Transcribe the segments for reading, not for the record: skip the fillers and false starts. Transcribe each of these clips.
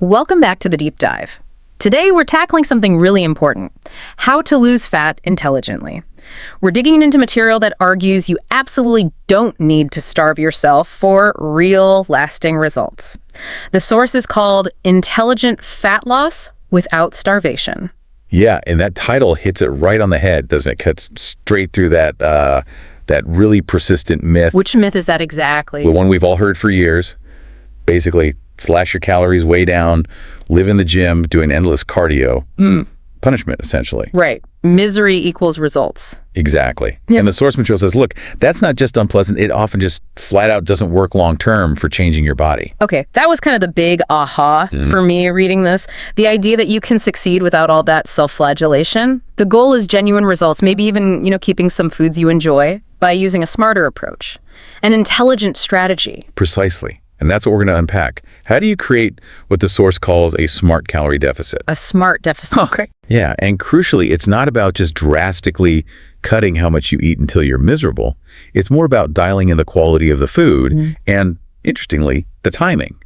Welcome back to the deep dive. Today we're tackling something really important: how to lose fat intelligently. We're digging into material that argues you absolutely don't need to starve yourself for real, lasting results. The source is called Intelligent Fat Loss Without Starvation. Yeah, and that title hits it right on the head, doesn't it? Cuts straight through that really persistent myth. Which myth is that exactly? The one we've all heard for years. Basically, slash your calories way down, live in the gym, doing endless cardio. Punishment, essentially. Right. Misery equals results. Exactly. Yeah. And the source material says, look, that's not just unpleasant, it often just flat out doesn't work long term for changing your body. Okay, that was kind of the big aha for me reading this. The idea that you can succeed without all that self-flagellation. The goal is genuine results, maybe even, keeping some foods you enjoy by using a smarter approach, an intelligent strategy. Precisely. And that's what we're going to unpack. How do you create what the source calls a smart calorie deficit? A smart deficit. Okay. Yeah, and crucially, it's not about just drastically cutting how much you eat until you're miserable. It's more about dialing in the quality of the food and, interestingly, the timing.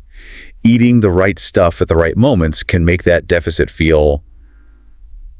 Eating the right stuff at the right moments can make that deficit feel,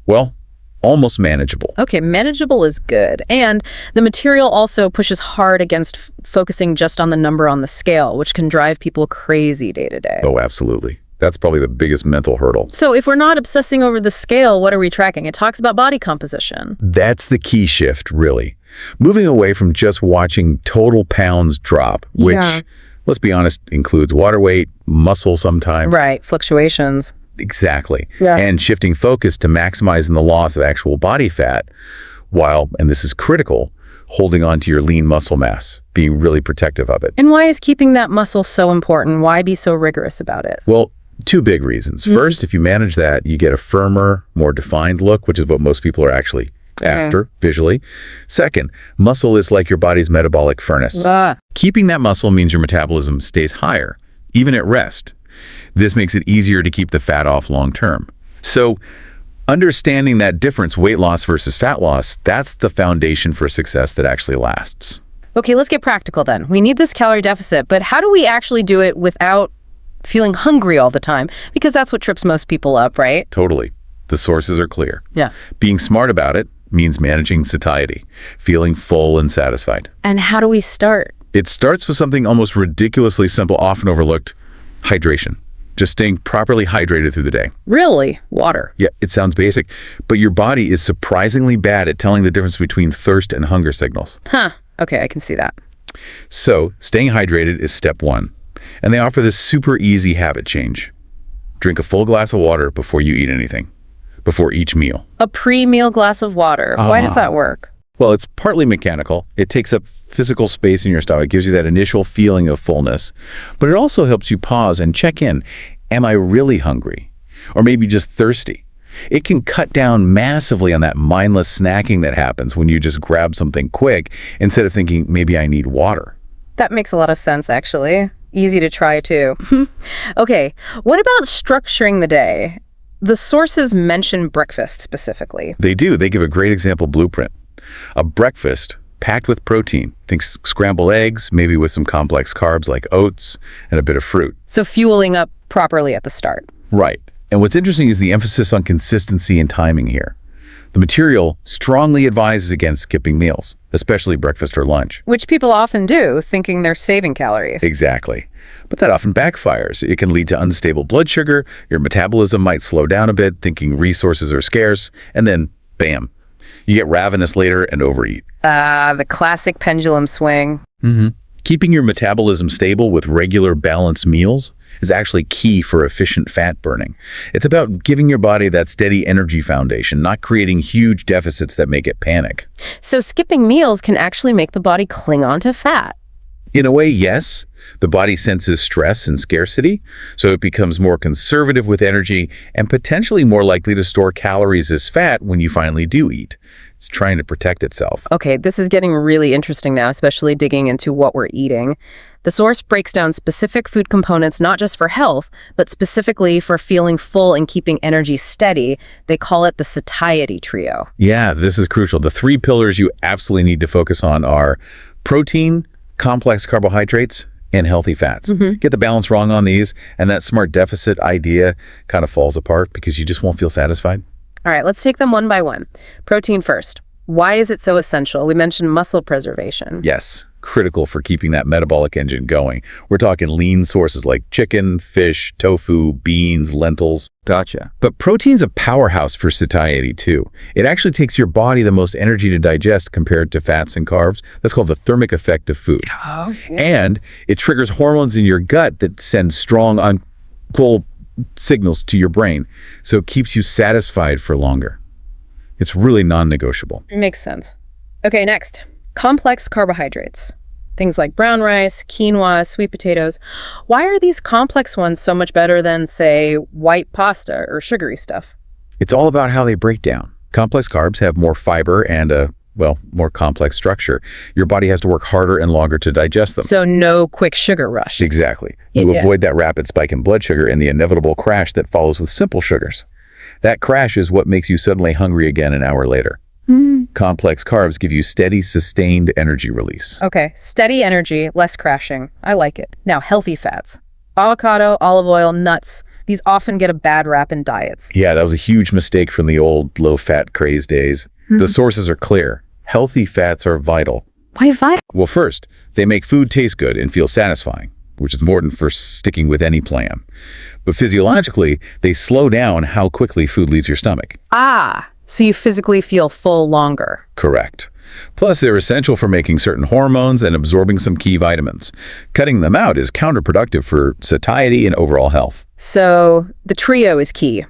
well, almost manageable. Okay, manageable is good. And the material also pushes hard against focusing just on the number on the scale, which can drive people crazy day to day. Oh, absolutely. That's probably the biggest mental hurdle. So if we're not obsessing over the scale, what are we tracking? It talks about body composition. That's the key shift, really. Moving away from just watching total pounds drop, which, let's be honest, includes water weight, muscle sometimes. Right, fluctuations. Exactly. Yeah. And shifting focus to maximizing the loss of actual body fat while, and this is critical, holding on to your lean muscle mass, being really protective of it. And why is keeping that muscle so important? Why be so rigorous about it? Well, two big reasons. First, if you manage that, you get a firmer, more defined look, which is what most people are actually after visually. Second, muscle is like your body's metabolic furnace. Keeping that muscle means your metabolism stays higher, even at rest. This makes it easier to keep the fat off long term. So understanding that difference, weight loss versus fat loss, that's the foundation for success that actually lasts. Okay, let's get practical then. We need this calorie deficit, but how do we actually do it without feeling hungry all the time? Because that's what trips most people up, right? Totally. The sources are clear. Yeah. Being smart about it means managing satiety, feeling full and satisfied. And how do we start? It starts with something almost ridiculously simple, often overlooked: hydration. Just staying properly hydrated through the day. Really? Water. Yeah, it sounds basic, but your body is surprisingly bad at telling the difference between thirst and hunger signals. Huh. Okay, I can see that. So staying hydrated is step one. And they offer this super easy habit change. Drink a full glass of water before you eat anything, before each meal. A pre-meal glass of water. Why does that work? Well, it's partly mechanical. It takes up physical space in your stomach, gives you that initial feeling of fullness. But it also helps you pause and check in. Am I really hungry? Or maybe just thirsty? It can cut down massively on that mindless snacking that happens when you just grab something quick instead of thinking, maybe I need water. That makes a lot of sense, actually. Easy to try, too. Okay, what about structuring the day? The sources mention breakfast specifically. They do. They give a great example blueprint. A breakfast packed with protein. Think scrambled eggs, maybe with some complex carbs like oats and a bit of fruit. So fueling up properly at the start. Right. And what's interesting is the emphasis on consistency and timing here. The material strongly advises against skipping meals, especially breakfast or lunch. Which people often do, thinking they're saving calories. Exactly. But that often backfires. It can lead to unstable blood sugar, your metabolism might slow down a bit, thinking resources are scarce, and then, bam, you get ravenous later and overeat. The classic pendulum swing. Keeping your metabolism stable with regular balanced meals is actually key for efficient fat burning. It's about giving your body that steady energy foundation, not creating huge deficits that make it panic. So skipping meals can actually make the body cling on to fat. In a way, yes. The body senses stress and scarcity, so it becomes more conservative with energy and potentially more likely to store calories as fat when you finally do eat. It's trying to protect itself. Okay, this is getting really interesting now, especially digging into what we're eating. The source breaks down specific food components, not just for health, but specifically for feeling full and keeping energy steady. They call it the satiety trio. Yeah, this is crucial. The three pillars you absolutely need to focus on are protein, complex carbohydrates, and healthy fats. Get the balance wrong on these, and that smart deficit idea kind of falls apart because you just won't feel satisfied. All right, let's take them one by one. Protein first. Why is it so essential? We mentioned muscle preservation. Yes, critical for keeping that metabolic engine going. We're talking lean sources like chicken, fish, tofu, beans, lentils. Gotcha. But protein's a powerhouse for satiety too. It actually takes your body the most energy to digest compared to fats and carbs. That's called the thermic effect of food. Oh, yeah. And it triggers hormones in your gut that send strong pull signals to your brain. So it keeps you satisfied for longer. It's really non-negotiable. Makes sense. Okay, next. Complex carbohydrates. Things like brown rice, quinoa, sweet potatoes. Why are these complex ones so much better than, say, white pasta or sugary stuff? It's all about how they break down. Complex carbs have more fiber and more complex structure. Your body has to work harder and longer to digest them. So no quick sugar rush. Exactly. You avoid that rapid spike in blood sugar and the inevitable crash that follows with simple sugars. That crash is what makes you suddenly hungry again an hour later. Complex carbs give you steady, sustained energy release. Okay, steady energy, less crashing. I like it. Now, healthy fats. Avocado, olive oil, nuts. These often get a bad rap in diets. Yeah, that was a huge mistake from the old low-fat craze days. The sources are clear. Healthy fats are vital. Why vital? Well, first, they make food taste good and feel satisfying, which is important for sticking with any plan. But physiologically, they slow down how quickly food leaves your stomach. So you physically feel full longer. Correct. Plus, they're essential for making certain hormones and absorbing some key vitamins. Cutting them out is counterproductive for satiety and overall health. So the trio is key.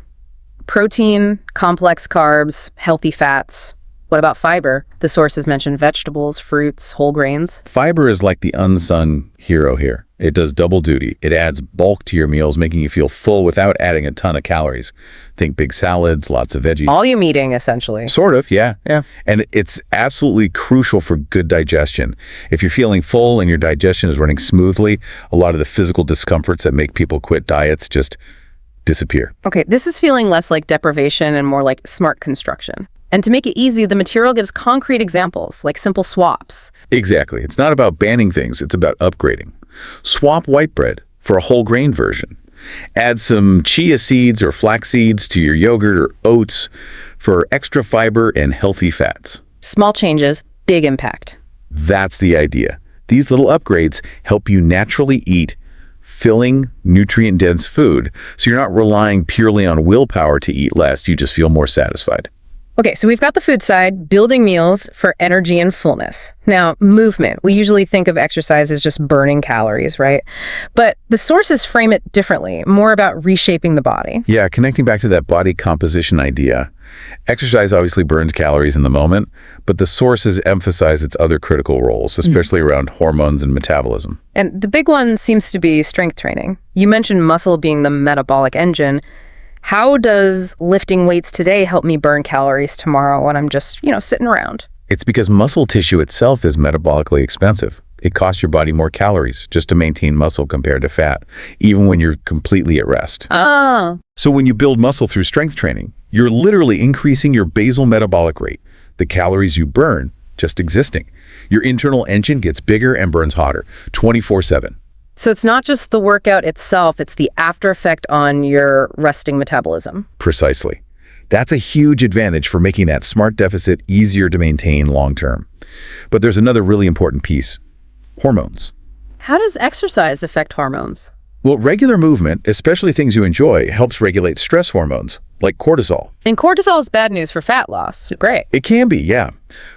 Protein, complex carbs, healthy fats. What about fiber? The sources mentioned vegetables, fruits, whole grains. Fiber is like the unsung hero here. It does double duty. It adds bulk to your meals, making you feel full without adding a ton of calories. Think big salads, lots of veggies. Volume eating, essentially. Sort of, yeah. Yeah. And it's absolutely crucial for good digestion. If you're feeling full and your digestion is running smoothly, a lot of the physical discomforts that make people quit diets just disappear. Okay, this is feeling less like deprivation and more like smart construction. And to make it easy, the material gives concrete examples, like simple swaps. Exactly. It's not about banning things, it's about upgrading. Swap white bread for a whole grain version. Add some chia seeds or flax seeds to your yogurt or oats for extra fiber and healthy fats. Small changes, big impact. That's the idea. These little upgrades help you naturally eat filling, nutrient-dense food, so you're not relying purely on willpower to eat less, you just feel more satisfied. Okay, so we've got the food side, building meals for energy and fullness. Now, movement. We usually think of exercise as just burning calories, right? But the sources frame it differently, more about reshaping the body. Yeah, connecting back to that body composition idea. Exercise obviously burns calories in the moment, but the sources emphasize its other critical roles, especially around hormones and metabolism. And the big one seems to be strength training. You mentioned muscle being the metabolic engine. How does lifting weights today help me burn calories tomorrow when I'm just, sitting around? It's because muscle tissue itself is metabolically expensive. It costs your body more calories just to maintain muscle compared to fat, even when you're completely at rest. So when you build muscle through strength training, you're literally increasing your basal metabolic rate, the calories you burn just existing. Your internal engine gets bigger and burns hotter, 24/7. So it's not just the workout itself, it's the after effect on your resting metabolism. Precisely. That's a huge advantage for making that smart deficit easier to maintain long term. But there's another really important piece: hormones. How does exercise affect hormones? Well, regular movement, especially things you enjoy, helps regulate stress hormones, like cortisol. And cortisol is bad news for fat loss. Great. It can be, yeah.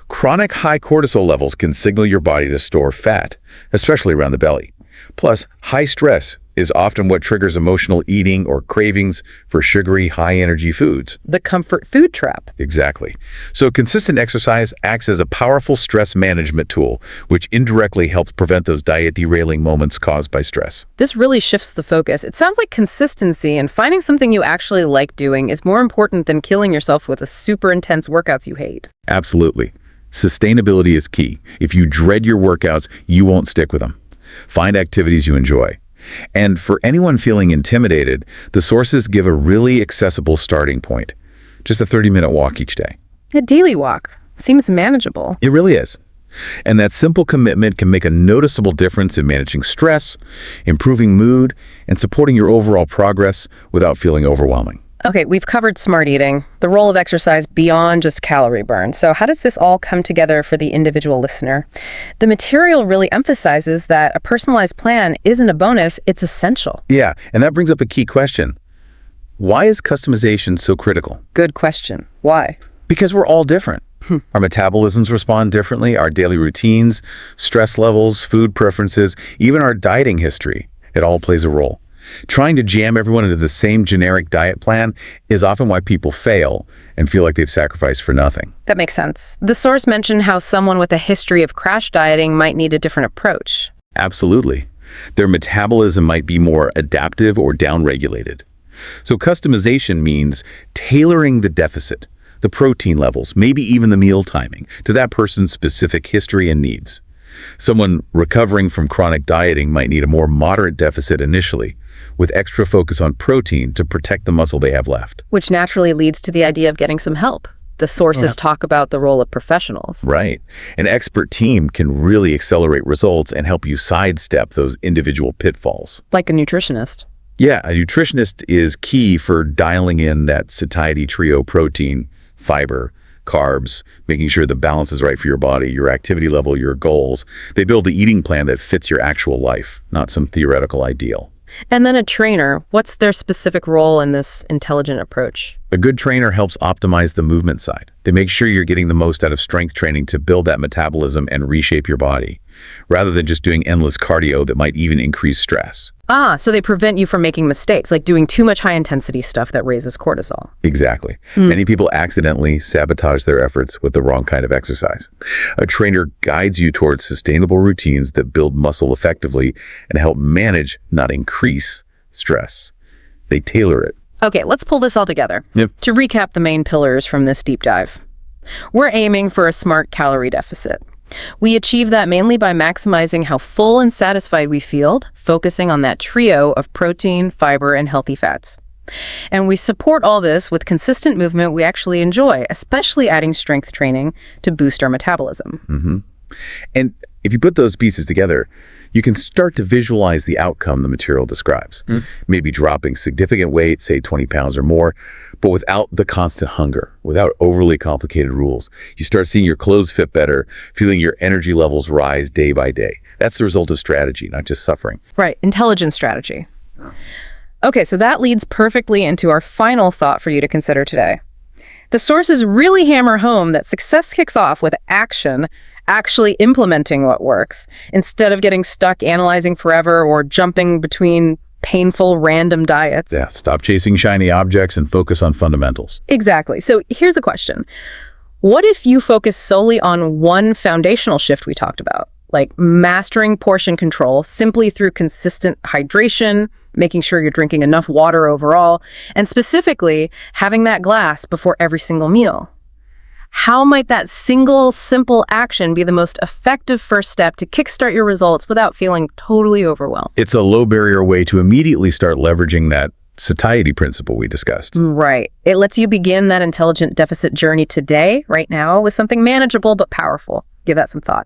Chronic high cortisol levels can signal your body to store fat, especially around the belly. Plus, high stress is often what triggers emotional eating or cravings for sugary, high-energy foods. The comfort food trap. Exactly. So consistent exercise acts as a powerful stress management tool, which indirectly helps prevent those diet-derailing moments caused by stress. This really shifts the focus. It sounds like consistency and finding something you actually like doing is more important than killing yourself with a super intense workouts you hate. Absolutely. Sustainability is key. If you dread your workouts, you won't stick with them. Find activities you enjoy. And for anyone feeling intimidated, the sources give a really accessible starting point. Just a 30-minute walk each day. A daily walk seems manageable. It really is. And that simple commitment can make a noticeable difference in managing stress, improving mood, and supporting your overall progress without feeling overwhelming. Okay, we've covered smart eating, the role of exercise beyond just calorie burn. So how does this all come together for the individual listener? The material really emphasizes that a personalized plan isn't a bonus, it's essential. Yeah, and that brings up a key question. Why is customization so critical? Good question. Why? Because we're all different. Our metabolisms respond differently, our daily routines, stress levels, food preferences, even our dieting history. It all plays a role. Trying to jam everyone into the same generic diet plan is often why people fail and feel like they've sacrificed for nothing. That makes sense. The source mentioned how someone with a history of crash dieting might need a different approach. Absolutely. Their metabolism might be more adaptive or downregulated. So customization means tailoring the deficit, the protein levels, maybe even the meal timing, to that person's specific history and needs. Someone recovering from chronic dieting might need a more moderate deficit initially, with extra focus on protein to protect the muscle they have left. Which naturally leads to the idea of getting some help. The sources talk about the role of professionals. Right. An expert team can really accelerate results and help you sidestep those individual pitfalls. Like a nutritionist. Yeah, a nutritionist is key for dialing in that satiety trio: protein, fiber, carbs, making sure the balance is right for your body, your activity level, your goals. They build the eating plan that fits your actual life, not some theoretical ideal. And then a trainer, what's their specific role in this intelligent approach? A good trainer helps optimize the movement side. They make sure you're getting the most out of strength training to build that metabolism and reshape your body, rather than just doing endless cardio that might even increase stress. So they prevent you from making mistakes, like doing too much high-intensity stuff that raises cortisol. Exactly. Many people accidentally sabotage their efforts with the wrong kind of exercise. A trainer guides you towards sustainable routines that build muscle effectively and help manage, not increase, stress. They tailor it. Okay, let's pull this all together. To recap the main pillars from this deep dive. We're aiming for a smart calorie deficit. We achieve that mainly by maximizing how full and satisfied we feel, focusing on that trio of protein, fiber, and healthy fats. And we support all this with consistent movement we actually enjoy, especially adding strength training to boost our metabolism. And if you put those pieces together, you can start to visualize the outcome the material describes. Maybe dropping significant weight, say 20 pounds or more, but without the constant hunger, without overly complicated rules. You start seeing your clothes fit better, feeling your energy levels rise day by day. That's the result of strategy, not just suffering. Right, intelligent strategy. Okay, so that leads perfectly into our final thought for you to consider today. The sources really hammer home that success kicks off with action, actually implementing what works, instead of getting stuck analyzing forever or jumping between painful random diets. Yeah, stop chasing shiny objects and focus on fundamentals. Exactly. So here's the question. What if you focus solely on one foundational shift we talked about, like mastering portion control simply through consistent hydration, making sure you're drinking enough water overall, and specifically having that glass before every single meal? How might that single, simple action be the most effective first step to kickstart your results without feeling totally overwhelmed? It's a low-barrier way to immediately start leveraging that satiety principle we discussed. Right. It lets you begin that intelligent deficit journey today, right now, with something manageable but powerful. Give that some thought.